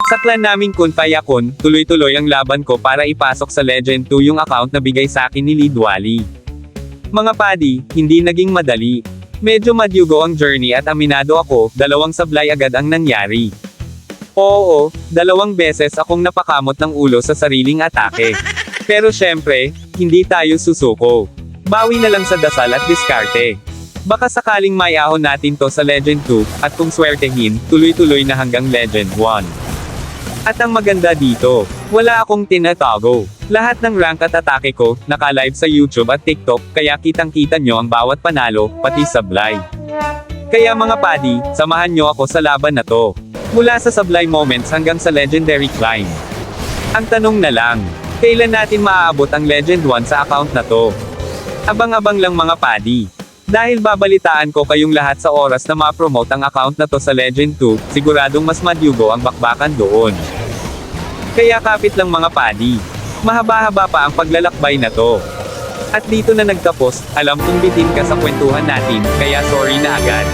Sa clan naming Kunpayakon, tuloy-tuloy ang laban ko para ipasok sa Legend 2 yung account na bigay sa akin ni Lidwali. Mga padi, hindi naging madali. Medyo madyugo ang journey at aminado ako, 2 sablay agad ang nangyari. Oo, 2 beses akong napakamot ng ulo sa sariling atake. Pero syempre, hindi tayo susuko. Bawi na lang sa dasal at diskarte. Baka sakaling maiahon natin to sa Legend 2, at kung swertehin, tuloy-tuloy na hanggang Legend 1. At ang maganda dito, wala akong tinatago. Lahat ng rank at atake ko, naka-live sa YouTube at TikTok, kaya kitang-kita nyo ang bawat panalo, pati sablay. Kaya mga padi, samahan nyo ako sa laban na to. Mula sa sablay moments hanggang sa legendary climb. Ang tanong na lang, kailan natin maaabot ang Legend 1 sa account na to? Abang-abang lang mga padi. Dahil babalitaan ko kayong lahat sa oras na ma-promote ang account na to sa Legend 2, siguradong mas madyugo ang bakbakan doon. Kaya kapit lang mga padi. Mahaba-haba pa ang paglalakbay na to. At dito na nagtapos, alam kong bitin ka sa kwentuhan natin, kaya sorry na agad.